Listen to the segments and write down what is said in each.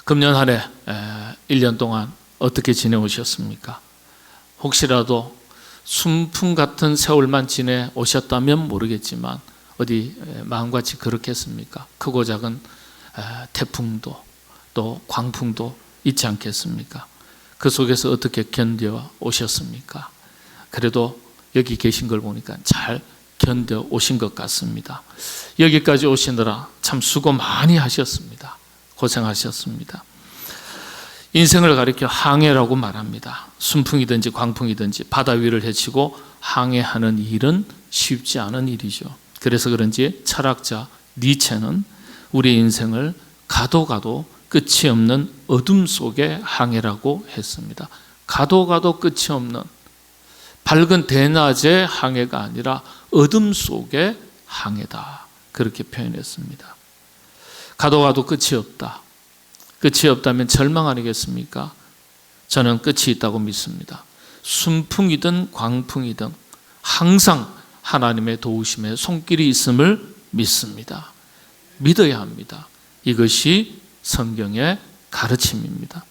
금년 한 해 1년 동안 어떻게 지내오셨습니까? 혹시라도 순풍 같은 세월만 지내오셨다면 모르겠지만 어디 마음같이 그렇겠습니까? 크고 작은 태풍도 또 광풍도 있지 않겠습니까? 그 속에서 어떻게 견뎌오셨습니까? 그래도 여기 계신 걸 보니까 잘 견뎌오신 것 같습니다. 여기까지 오시느라 참 수고 많이 하셨습니다. 고생하셨습니다. 인생을 가리켜 항해라고 말합니다. 순풍이든지 광풍이든지 바다 위를 헤치고 항해하는 일은 쉽지 않은 일이죠. 그래서 그런지 철학자 니체는 우리 인생을 가도 끝이 없는 어둠 속의 항해라고 했습니다. 가도 끝이 없는 밝은 대낮의 항해가 아니라 어둠 속의 항해다, 그렇게 표현했습니다. 가도 끝이 없다. 끝이 없다면 절망 아니겠습니까? 저는 끝이 있다고 믿습니다. 순풍이든 광풍이든 항상 하나님의 도우심에 손길이 있음을 믿습니다. 믿어야 합니다. 이것이 성경의 가르침입니다.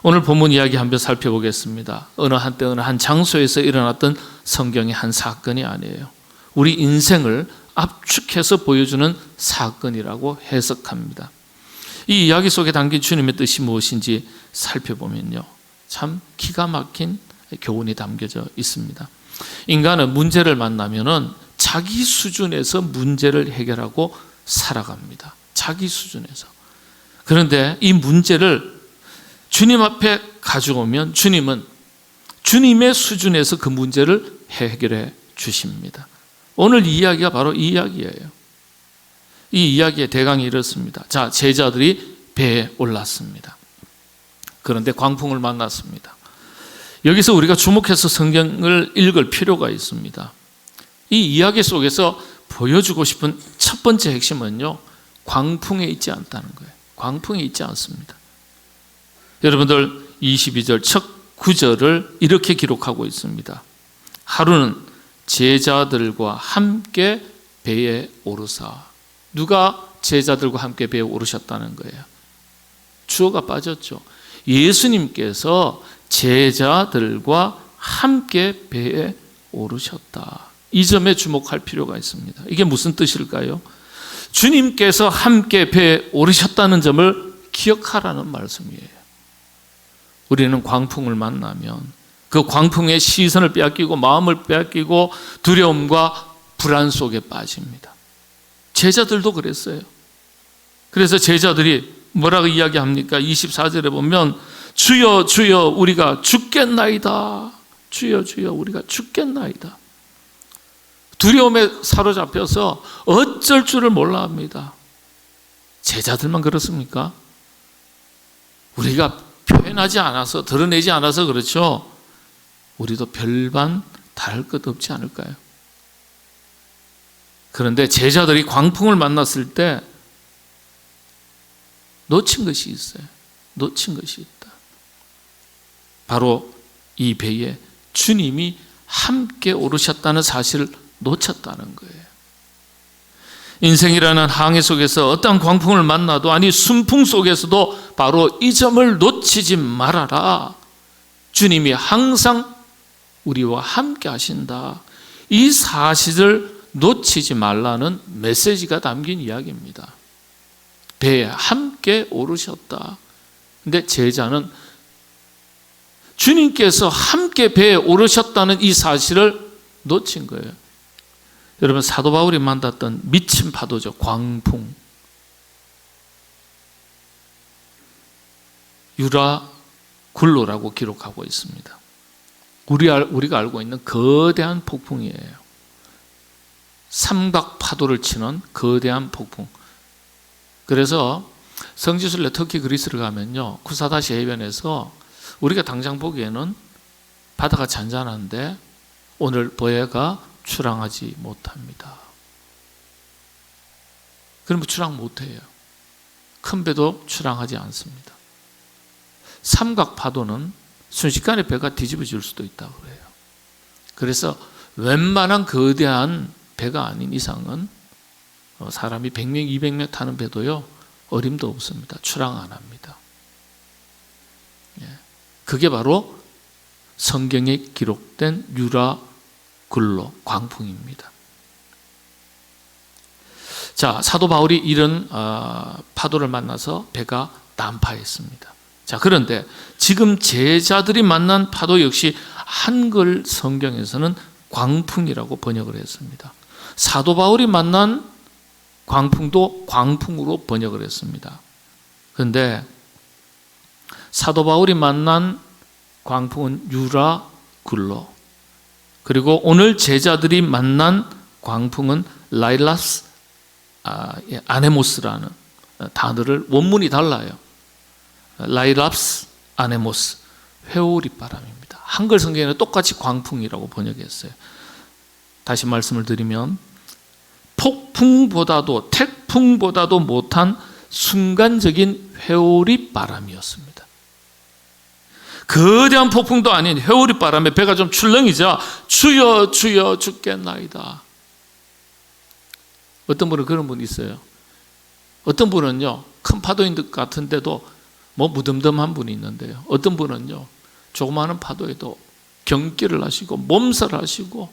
오늘 본문 이야기 한번 살펴보겠습니다. 어느 한때 어느 한 장소에서 일어났던 성경의 한 사건이 아니에요. 우리 인생을 압축해서 보여주는 사건이라고 해석합니다. 이 이야기 속에 담긴 주님의 뜻이 무엇인지 살펴보면요, 참 기가 막힌 교훈이 담겨져 있습니다. 인간은 문제를 만나면은 자기 수준에서 문제를 해결하고 살아갑니다. 자기 수준에서. 그런데 이 문제를 주님 앞에 가져오면 주님은 주님의 수준에서 그 문제를 해결해 주십니다. 오늘 이 이야기가 바로 이 이야기예요. 이 이야기의 대강이 이렇습니다. 자, 제자들이 배에 올랐습니다. 그런데 광풍을 만났습니다. 여기서 우리가 주목해서 성경을 읽을 필요가 있습니다. 이 이야기 속에서 보여주고 싶은 첫 번째 핵심은요, 광풍에 있지 않다는 거예요. 광풍에 있지 않습니다. 여러분들 22절 첫 구절을 이렇게 기록하고 있습니다. 하루는 제자들과 함께 배에 오르사. 누가 제자들과 함께 배에 오르셨다는 거예요? 주어가 빠졌죠. 예수님께서 제자들과 함께 배에 오르셨다. 이 점에 주목할 필요가 있습니다. 이게 무슨 뜻일까요? 주님께서 함께 배에 오르셨다는 점을 기억하라는 말씀이에요. 우리는 광풍을 만나면 그 광풍의 시선을 빼앗기고 마음을 빼앗기고 두려움과 불안 속에 빠집니다. 제자들도 그랬어요. 그래서 제자들이 뭐라고 이야기합니까? 24절에 보면 주여 주여 우리가 죽겠나이다. 주여 주여 우리가 죽겠나이다. 두려움에 사로잡혀서 어쩔 줄을 몰라 합니다. 제자들만 그렇습니까? 우리가 표현하지 않아서, 드러내지 않아서 그렇죠. 우리도 별반 다를 것 없지 않을까요? 그런데 제자들이 광풍을 만났을 때 놓친 것이 있어요. 놓친 것이 있다. 바로 이 배에 주님이 함께 오르셨다는 사실을 놓쳤다는 거예요. 인생이라는 항해 속에서 어떤 광풍을 만나도, 아니 순풍 속에서도 바로 이 점을 놓치지 말아라. 주님이 항상 우리와 함께 하신다. 이 사실을 놓치지 말라는 메시지가 담긴 이야기입니다. 배에 함께 오르셨다. 근데 제자는 주님께서 함께 배에 오르셨다는 이 사실을 놓친 거예요. 여러분, 사도 바울이 만났던 미친 파도죠. 광풍. 유라굴로라고 기록하고 있습니다. 우리가 알고 있는 거대한 폭풍이에요. 삼각 파도를 치는 거대한 폭풍. 그래서 성지순례 터키 그리스를 가면요, 쿠사다시 해변에서 우리가 당장 보기에는 바다가 잔잔한데 오늘 보혜가 출항하지 못합니다. 그러면 출항 못해요. 큰 배도 출항하지 않습니다. 삼각 파도는 순식간에 배가 뒤집어질 수도 있다고 그래요. 그래서 웬만한 거대한 배가 아닌 이상은 사람이 100명, 200명 타는 배도요, 어림도 없습니다. 출항 안 합니다. 그게 바로 성경에 기록된 유라 굴로 광풍입니다. 자, 사도 바울이 이런 파도를 만나서 배가 난파했습니다. 자, 그런데 지금 제자들이 만난 파도 역시 한글 성경에서는 광풍이라고 번역을 했습니다. 사도 바울이 만난 광풍도 광풍으로 번역을 했습니다. 그런데 사도 바울이 만난 광풍은 유라 굴로, 그리고 오늘 제자들이 만난 광풍은 라일라스 아네모스라는 단어를, 원문이 달라요. 라일랍스 아네모스, 회오리 바람입니다. 한글 성경에는 똑같이 광풍이라고 번역했어요. 다시 말씀을 드리면 폭풍보다도 태풍보다도 못한 순간적인 회오리 바람이었습니다. 거대한 폭풍도 아닌 회오리 바람에 배가 좀 출렁이자 주여 주여 죽겠나이다. 어떤 분은 그런 분이 있어요. 어떤 분은요, 큰 파도인 것 같은데도 무덤덤한 분이 있는데요, 어떤 분은요 조그마한 파도에도 경기를 하시고 몸살을 하시고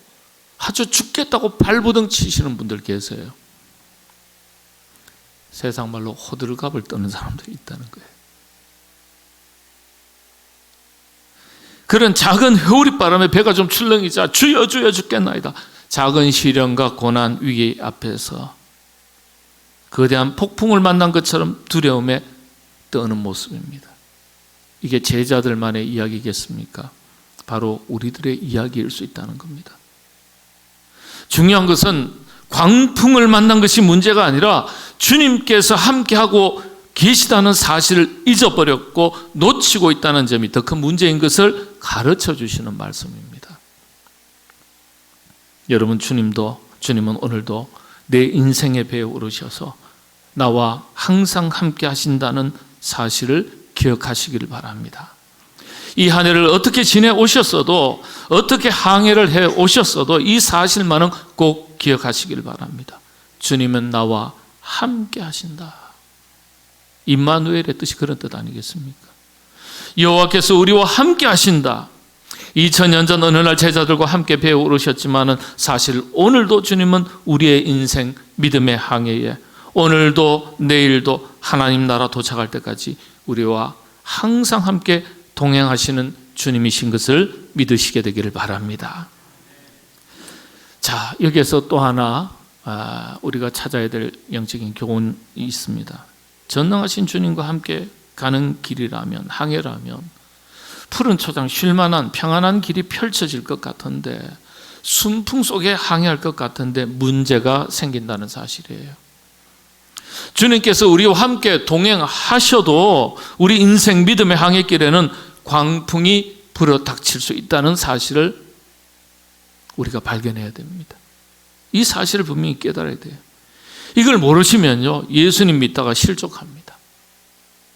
아주 죽겠다고 발버둥 치시는 분들 계세요. 세상 말로 호들갑을 떠는 사람들이 있다는 거예요. 그런 작은 회오리 바람에 배가 좀 출렁이자 주여 주여 죽겠나이다. 작은 시련과 고난 위기 앞에서 거대한 폭풍을 만난 것처럼 두려움에 떠는 모습입니다. 이게 제자들만의 이야기겠습니까? 바로 우리들의 이야기일 수 있다는 겁니다. 중요한 것은 광풍을 만난 것이 문제가 아니라 주님께서 함께하고 계시다는 사실을 잊어버렸고 놓치고 있다는 점이 더 큰 문제인 것을 가르쳐 주시는 말씀입니다. 여러분, 주님은 오늘도 내 인생의 배에 오르셔서 나와 항상 함께 하신다는 사실을 기억하시기를 바랍니다. 이 한 해를 어떻게 지내 오셨어도, 어떻게 항해를 해 오셨어도 이 사실만은 꼭 기억하시기를 바랍니다. 주님은 나와 함께 하신다. 임마누엘의 뜻이 그런 뜻 아니겠습니까? 여호와께서 우리와 함께 하신다. 2000년 전 어느 날 제자들과 함께 배에 오르셨지만은 사실 오늘도 주님은 우리의 인생 믿음의 항해에, 오늘도 내일도 하나님 나라 도착할 때까지 우리와 항상 함께 동행하시는 주님이신 것을 믿으시게 되기를 바랍니다. 자, 여기에서 또 하나 우리가 찾아야 될 영적인 교훈이 있습니다. 전능하신 주님과 함께 가는 길이라면, 항해라면 푸른 초장 쉴만한 평안한 길이 펼쳐질 것 같은데, 순풍 속에 항해할 것 같은데 문제가 생긴다는 사실이에요. 주님께서 우리와 함께 동행하셔도 우리 인생 믿음의 항해길에는 광풍이 불어닥칠 수 있다는 사실을 우리가 발견해야 됩니다. 이 사실을 분명히 깨달아야 돼요. 이걸 모르시면요, 예수님 믿다가 실족합니다.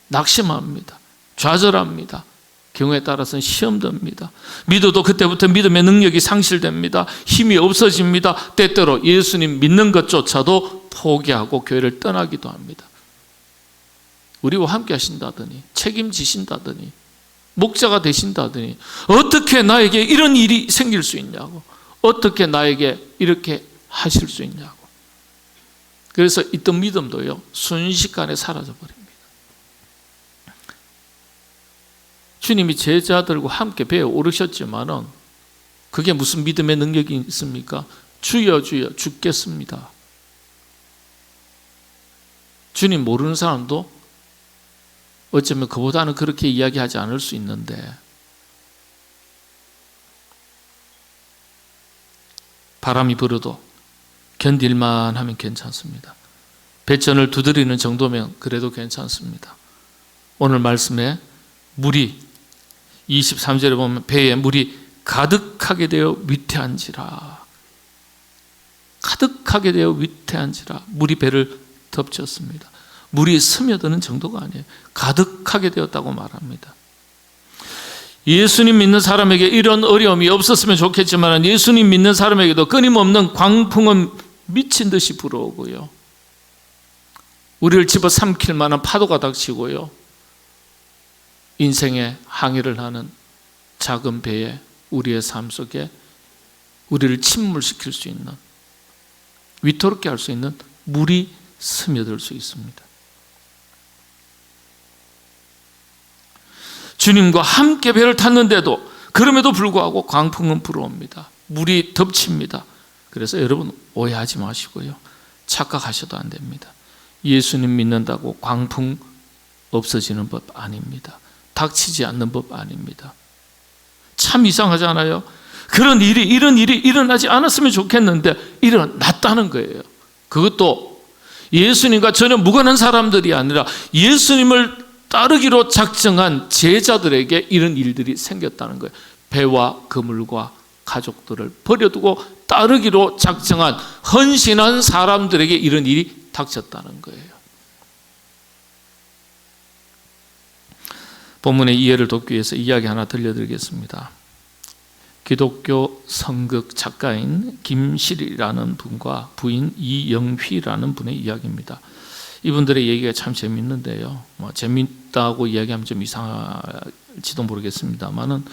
낙심합니다. 좌절합니다. 경우에 따라서는 시험 듭니다. 믿어도 그때부터 믿음의 능력이 상실됩니다. 힘이 없어집니다. 때때로 예수님 믿는 것조차도 포기하고 교회를 떠나기도 합니다. 우리와 함께 하신다더니, 책임지신다더니, 목자가 되신다더니 어떻게 나에게 이런 일이 생길 수 있냐고, 어떻게 나에게 이렇게 하실 수 있냐고. 그래서 있던 믿음도요, 순식간에 사라져버립니다. 주님이 제자들과 함께 배에 오르셨지만은 그게 무슨 믿음의 능력이 있습니까? 주여 주여 죽겠습니다. 주님 모르는 사람도 어쩌면 그보다는 그렇게 이야기하지 않을 수 있는데, 바람이 불어도 견딜만 하면 괜찮습니다. 배전을 두드리는 정도면 그래도 괜찮습니다. 오늘 말씀에 물이 23절에 보면 배에 물이 가득하게 되어 위태한지라, 가득하게 되어 위태한지라, 물이 배를 덮쳤습니다. 물이 스며드는 정도가 아니에요. 가득하게 되었다고 말합니다. 예수님 믿는 사람에게 이런 어려움이 없었으면 좋겠지만 예수님 믿는 사람에게도 끊임없는 광풍은 미친 듯이 불어오고요, 우리를 집어삼킬 만한 파도가 닥치고요, 인생의 항해를 하는 작은 배에 우리의 삶 속에 우리를 침몰시킬 수 있는, 위태롭게 할 수 있는 물이 스며들 수 있습니다. 주님과 함께 배를 탔는데도 그럼에도 불구하고 광풍은 불어옵니다. 물이 덮칩니다. 그래서 여러분 오해하지 마시고요, 착각하셔도 안 됩니다. 예수님 믿는다고 광풍 없어지는 법 아닙니다. 닥치지 않는 법 아닙니다. 참 이상하잖아요. 이런 일이 일어나지 않았으면 좋겠는데 일어났다는 거예요. 그것도 예수님과 전혀 무관한 사람들이 아니라 예수님을 따르기로 작정한 제자들에게 이런 일들이 생겼다는 거예요. 배와 그물과 가족들을 버려두고 따르기로 작정한 헌신한 사람들에게 이런 일이 닥쳤다는 거예요. 본문의 이해를 돕기 위해서 이야기 하나 들려드리겠습니다. 기독교 성극 작가인 김실이라는 분과 부인 이영휘라는 분의 이야기입니다. 이분들의 얘기가 참 재밌는데요. 재밌다고 이야기하면 좀 이상할지도 모르겠습니다만은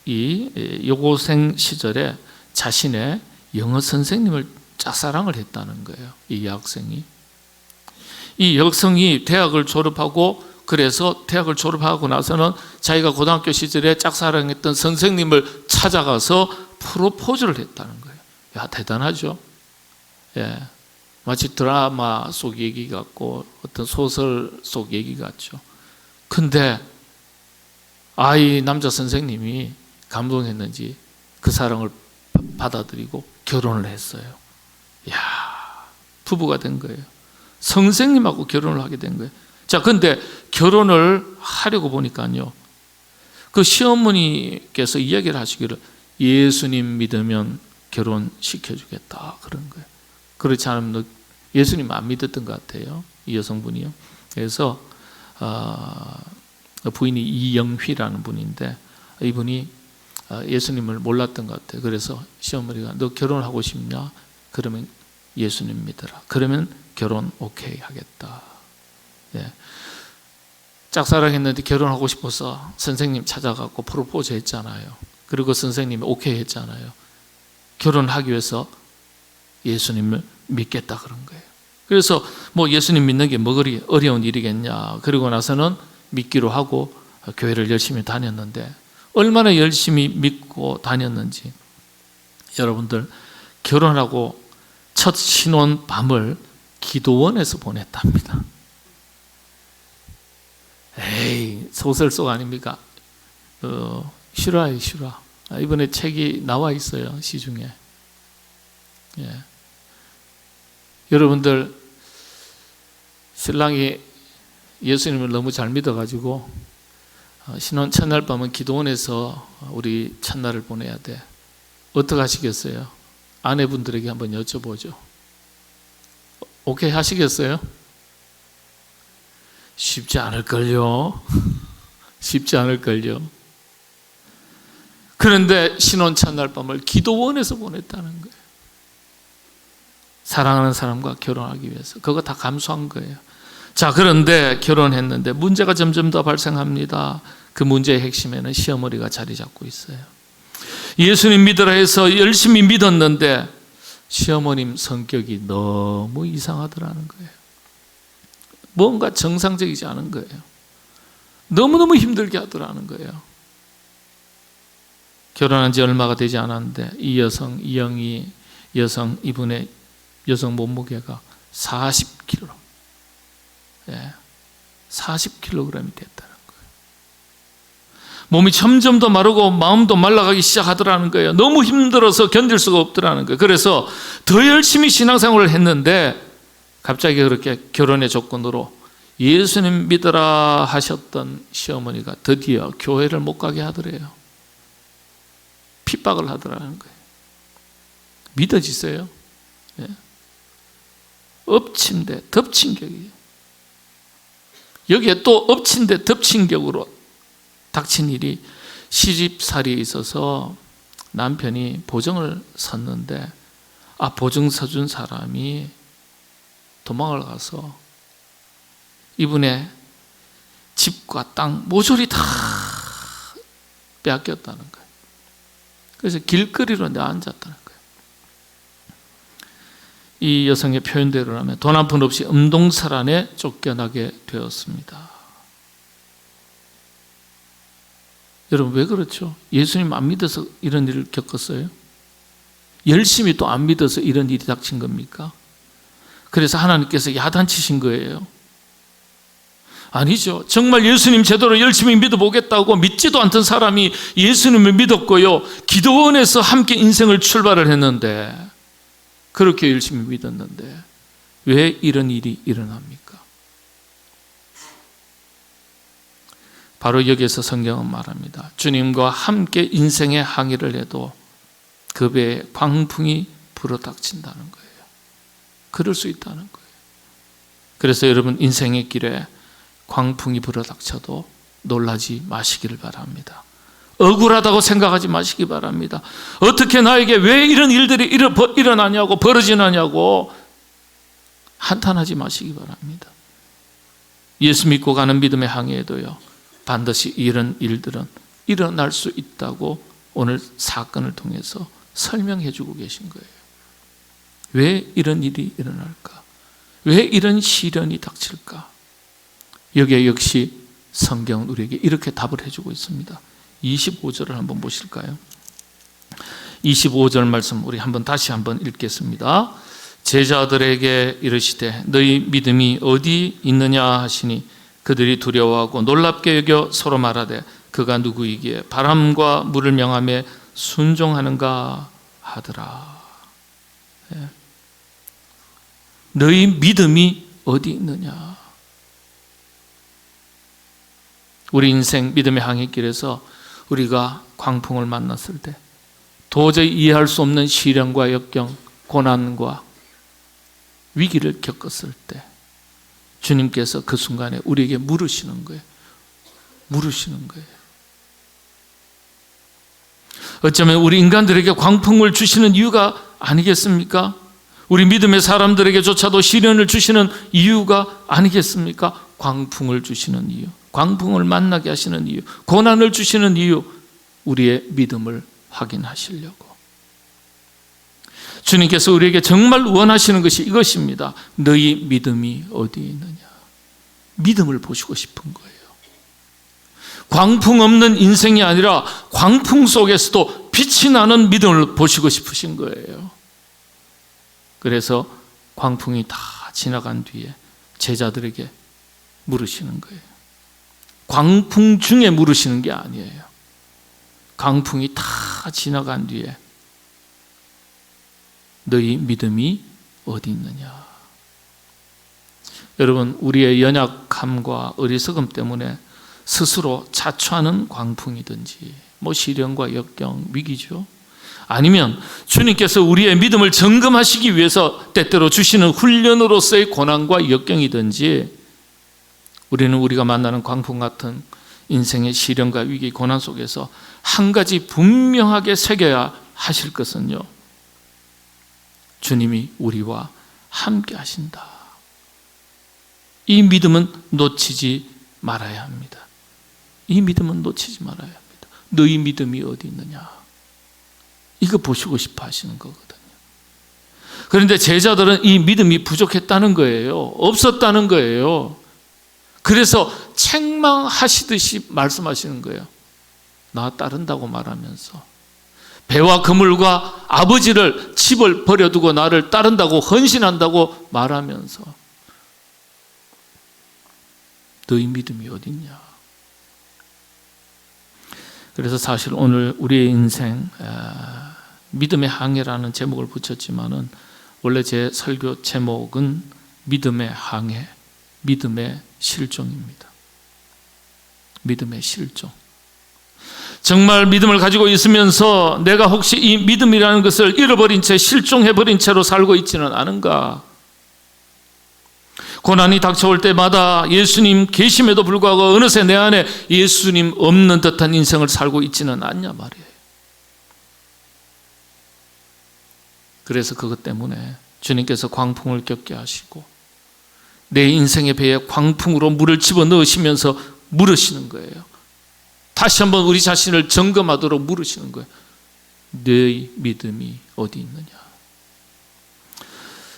이 여고생 시절에 자신의 영어 선생님을 짝사랑을 했다는 거예요. 이 여학생이. 이 여학생이 대학을 졸업하고, 그래서 대학을 졸업하고 나서는 자기가 고등학교 시절에 짝사랑했던 선생님을 찾아가서 프로포즈를 했다는 거예요. 야, 대단하죠? 예. 마치 드라마 속 얘기 같고 어떤 소설 속 얘기 같죠. 근데 이 남자 선생님이 감동했는지 그 사랑을 받아들이고 결혼을 했어요. 이야, 부부가 된 거예요. 선생님하고 결혼을 하게 된 거예요. 자, 근데 결혼을 하려고 보니까요, 그 시어머니께서 이야기를 하시기를 예수님 믿으면 결혼시켜주겠다 그런 거예요. 그렇지 않으면 예수님 안 믿었던 것 같아요, 이 여성분이요. 그래서 부인이 이영휘라는 분인데, 이분이 예수님을 몰랐던 것 같아요. 그래서 시어머니가 너 결혼하고 싶냐? 그러면 예수님 믿어라. 그러면 결혼 오케이 하겠다. 예. 짝사랑했는데 결혼하고 싶어서 선생님 찾아가고 프로포즈 했잖아요. 그리고 선생님이 오케이 했잖아요. 결혼하기 위해서 예수님을 믿겠다 그런 거예요. 그래서 뭐 예수님 믿는 게 뭐 그리 어려운 일이겠냐. 그리고 나서는 믿기로 하고 교회를 열심히 다녔는데, 얼마나 열심히 믿고 다녔는지 여러분들, 결혼하고 첫 신혼 밤을 기도원에서 보냈답니다. 에이, 소설 속 아닙니까? 실화예요, 실화. 이번에 책이 나와 있어요, 시중에. 예. 여러분들, 신랑이 예수님을 너무 잘 믿어가지고 신혼 첫날 밤은 기도원에서 우리 첫날을 보내야 돼. 어떻게 하시겠어요? 아내분들에게 한번 여쭤보죠. 오케이 하시겠어요? 쉽지 않을걸요. 쉽지 않을걸요. 그런데 신혼 첫날 밤을 기도원에서 보냈다는 거예요. 사랑하는 사람과 결혼하기 위해서. 그거 다 감수한 거예요. 자, 그런데 결혼했는데 문제가 점점 더 발생합니다. 그 문제의 핵심에는 시어머니가 자리 잡고 있어요. 예수님 믿으라 해서 열심히 믿었는데 시어머님 성격이 너무 이상하더라는 거예요. 뭔가 정상적이지 않은 거예요. 너무너무 힘들게 하더라는 거예요. 결혼한 지 얼마가 되지 않았는데 이 여성, 이영희 여성, 이분의 여성 몸무게가 40kg, 40kg이 됐다는 거예요. 몸이 점점 더 마르고 마음도 말라가기 시작하더라는 거예요. 너무 힘들어서 견딜 수가 없더라는 거예요. 그래서 더 열심히 신앙생활을 했는데 갑자기 그렇게 결혼의 조건으로 예수님 믿으라 하셨던 시어머니가 드디어 교회를 못 가게 하더래요. 핍박을 하더라는 거예요. 믿어지세요? 예. 엎친 데 덮친 격이에요. 여기에 또 엎친 데 덮친 격으로 닥친 일이, 시집살이에 있어서 남편이 보증을 섰는데 보증 서준 사람이 도망을 가서 이분의 집과 땅 모조리 다 빼앗겼다는 거예요. 그래서 길거리로 내앉았다는 거예요. 이 여성의 표현대로라면 돈 한 푼 없이 음동살 안에 쫓겨나게 되었습니다. 여러분 왜 그렇죠? 예수님 안 믿어서 이런 일을 겪었어요? 열심히 또 안 믿어서 이런 일이 닥친 겁니까? 그래서 하나님께서 야단치신 거예요? 아니죠. 정말 예수님 제대로 열심히 믿어보겠다고 믿지도 않던 사람이 예수님을 믿었고요, 기도원에서 함께 인생을 출발을 했는데, 그렇게 열심히 믿었는데 왜 이런 일이 일어납니까? 바로 여기에서 성경은 말합니다. 주님과 함께 인생의 항해를 해도 그 배에 광풍이 불어닥친다는 거예요. 그럴 수 있다는 거예요. 그래서 여러분 인생의 길에 광풍이 불어닥쳐도 놀라지 마시기를 바랍니다. 억울하다고 생각하지 마시기 바랍니다. 어떻게 나에게 왜 이런 일들이 일어나냐고, 벌어지느냐고 한탄하지 마시기 바랍니다. 예수 믿고 가는 믿음의 항해에도요, 반드시 이런 일들은 일어날 수 있다고 오늘 사건을 통해서 설명해 주고 계신 거예요. 왜 이런 일이 일어날까? 왜 이런 시련이 닥칠까? 여기에 역시 성경은 우리에게 이렇게 답을 해주고 있습니다. 25절을 한번 보실까요? 25절 말씀 우리 다시 한번 읽겠습니다. 제자들에게 이르시되 너희 믿음이 어디 있느냐 하시니 그들이 두려워하고 놀랍게 여겨 서로 말하되 그가 누구이기에 바람과 물을 명하며 순종하는가 하더라. 예. 너희 믿음이 어디 있느냐? 우리 인생 믿음의 항해길에서 우리가 광풍을 만났을 때, 도저히 이해할 수 없는 시련과 역경, 고난과 위기를 겪었을 때 주님께서 그 순간에 우리에게 물으시는 거예요. 물으시는 거예요. 어쩌면 우리 인간들에게 광풍을 주시는 이유가 아니겠습니까? 우리 믿음의 사람들에게조차도 시련을 주시는 이유가 아니겠습니까? 광풍을 주시는 이유, 광풍을 만나게 하시는 이유, 고난을 주시는 이유, 우리의 믿음을 확인하시려고. 주님께서 우리에게 정말 원하시는 것이 이것입니다. 너희 믿음이 어디 있느냐? 믿음을 보시고 싶은 거예요. 광풍 없는 인생이 아니라 광풍 속에서도 빛이 나는 믿음을 보시고 싶으신 거예요. 그래서 광풍이 다 지나간 뒤에 제자들에게 물으시는 거예요. 광풍 중에 물으시는 게 아니에요. 광풍이 다 지나간 뒤에 너희 믿음이 어디 있느냐? 여러분, 우리의 연약함과 어리석음 때문에 스스로 자초하는 광풍이든지 시련과 역경, 위기죠. 아니면 주님께서 우리의 믿음을 점검하시기 위해서 때때로 주시는 훈련으로서의 고난과 역경이든지, 우리는 우리가 만나는 광풍 같은 인생의 시련과 위기, 고난 속에서 한 가지 분명하게 새겨야 하실 것은요, 주님이 우리와 함께 하신다. 이 믿음은 놓치지 말아야 합니다. 이 믿음은 놓치지 말아야 합니다. 너희 믿음이 어디 있느냐? 이거 보시고 싶어 하시는 거거든요. 그런데 제자들은 이 믿음이 부족했다는 거예요. 없었다는 거예요. 그래서 책망하시듯이 말씀하시는 거예요. 나 따른다고 말하면서, 배와 그물과 아버지를, 집을 버려두고 나를 따른다고 헌신한다고 말하면서 너희 믿음이 어딨냐? 그래서 사실 오늘 우리의 인생 믿음의 항해라는 제목을 붙였지만은 원래 제 설교 제목은 믿음의 항해, 믿음의 실종입니다. 믿음의 실종. 정말 믿음을 가지고 있으면서 내가 혹시 이 믿음이라는 것을 잃어버린 채, 실종해버린 채로 살고 있지는 않은가? 고난이 닥쳐올 때마다 예수님 계심에도 불구하고 어느새 내 안에 예수님 없는 듯한 인생을 살고 있지는 않냐 말이에요. 그래서 그것 때문에 주님께서 광풍을 겪게 하시고 내 인생의 배에 광풍으로 물을 집어넣으시면서 물으시는 거예요. 다시 한번 우리 자신을 점검하도록 물으시는 거예요. 너의 믿음이 어디 있느냐?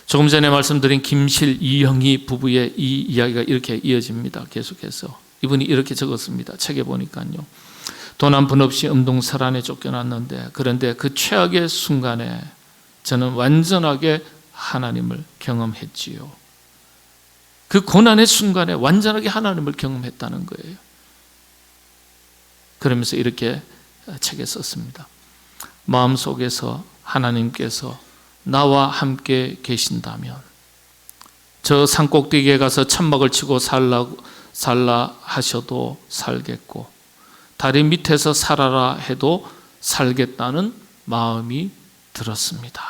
조금 전에 말씀드린 김실 이영희 부부의 이 이야기가 이렇게 이어집니다. 계속해서 이분이 이렇게 적었습니다. 책에 보니까요. 돈 한 푼 없이 음동설안에 쫓겨났는데, 그런데 그 최악의 순간에 저는 완전하게 하나님을 경험했지요. 그 고난의 순간에 완전하게 하나님을 경험했다는 거예요. 그러면서 이렇게 책에 썼습니다. 마음속에서 하나님께서 나와 함께 계신다면 저 산꼭대기에 가서 천막을 치고 살라 하셔도 살겠고, 다리 밑에서 살아라 해도 살겠다는 마음이 들었습니다.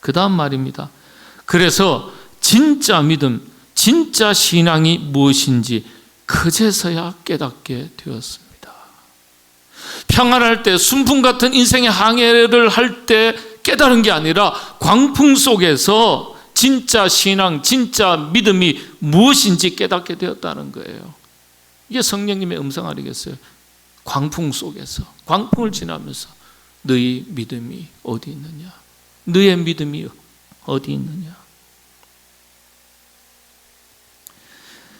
그 다음 말입니다. 그래서 진짜 믿음, 진짜 신앙이 무엇인지 그제서야 깨닫게 되었습니다. 평안할 때, 순풍 같은 인생의 항해를 할 때 깨달은 게 아니라 광풍 속에서 진짜 신앙, 진짜 믿음이 무엇인지 깨닫게 되었다는 거예요. 이게 성령님의 음성 아니겠어요? 광풍 속에서, 광풍을 지나면서 너희 믿음이 어디 있느냐? 너의 믿음이 어디 있느냐?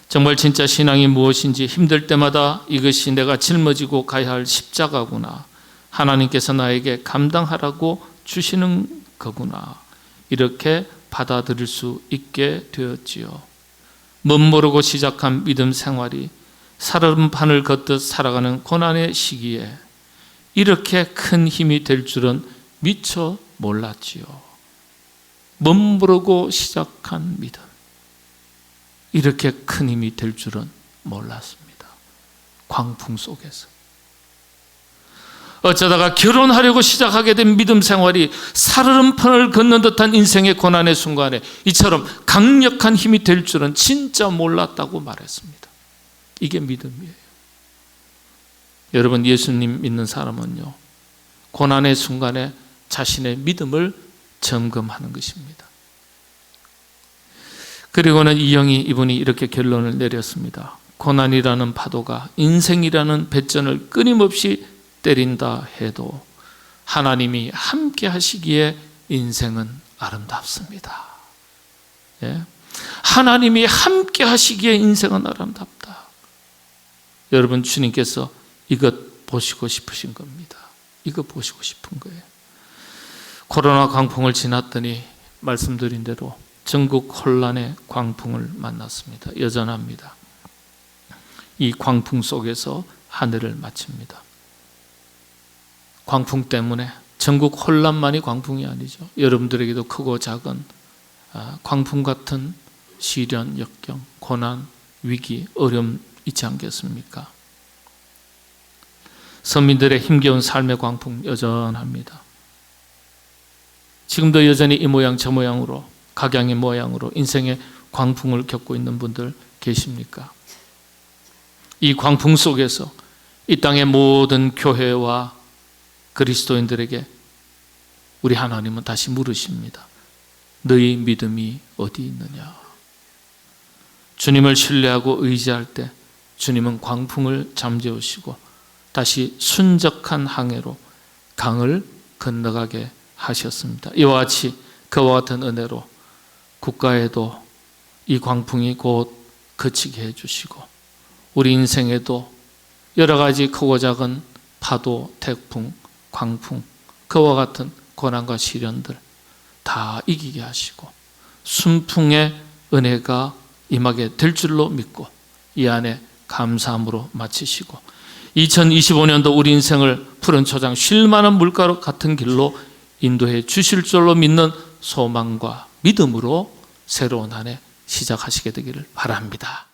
정말 진짜 신앙이 무엇인지 힘들 때마다 이것이 내가 짊어지고 가야 할 십자가구나, 하나님께서 나에게 감당하라고 주시는 거구나, 이렇게 받아들일 수 있게 되었지요. 멋모르고 시작한 믿음 생활이 살얼음판을 걷듯 살아가는 고난의 시기에 이렇게 큰 힘이 될 줄은 미처 몰랐지요. 멋모르고 시작한 믿음, 이렇게 큰 힘이 될 줄은 몰랐습니다. 광풍 속에서 어쩌다가 결혼하려고 시작하게 된 믿음 생활이 살얼음판을 걷는 듯한 인생의 고난의 순간에 이처럼 강력한 힘이 될 줄은 진짜 몰랐다고 말했습니다. 이게 믿음이에요. 여러분, 예수님 믿는 사람은요, 고난의 순간에 자신의 믿음을 점검하는 것입니다. 그리고는 이영희 이분이 이렇게 결론을 내렸습니다. 고난이라는 파도가 인생이라는 배전을 끊임없이 때린다 해도 하나님이 함께 하시기에 인생은 아름답습니다. 예? 하나님이 함께 하시기에 인생은 아름답다. 여러분, 주님께서 이것 보시고 싶으신 겁니다. 이것 보시고 싶은 거예요. 코로나 광풍을 지났더니 말씀드린 대로 전국 혼란의 광풍을 만났습니다. 여전합니다. 이 광풍 속에서 한 해를 마칩니다. 광풍 때문에 전국 혼란만이 광풍이 아니죠. 여러분들에게도 크고 작은 광풍 같은 시련, 역경, 고난, 위기, 어려움 있지 않겠습니까? 서민들의 힘겨운 삶의 광풍 여전합니다. 지금도 여전히 이 모양 저 모양으로, 각양의 모양으로 인생의 광풍을 겪고 있는 분들 계십니까? 이 광풍 속에서 이 땅의 모든 교회와 그리스도인들에게 우리 하나님은 다시 물으십니다. 너희 믿음이 어디 있느냐? 주님을 신뢰하고 의지할 때 주님은 광풍을 잠재우시고 다시 순적한 항해로 강을 건너가게 하셨습니다. 이와 같이 그와 같은 은혜로 국가에도 이 광풍이 곧 그치게 해주시고 우리 인생에도 여러 가지 크고 작은 파도, 태풍, 광풍, 그와 같은 고난과 시련들 다 이기게 하시고 순풍의 은혜가 임하게 될 줄로 믿고 이 안에 감사함으로 마치시고 2025년도 우리 인생을 푸른 초장 쉴만한 물가로 같은 길로 인도해 주실 줄로 믿는 소망과 믿음으로 새로운 한 해 시작하시게 되기를 바랍니다.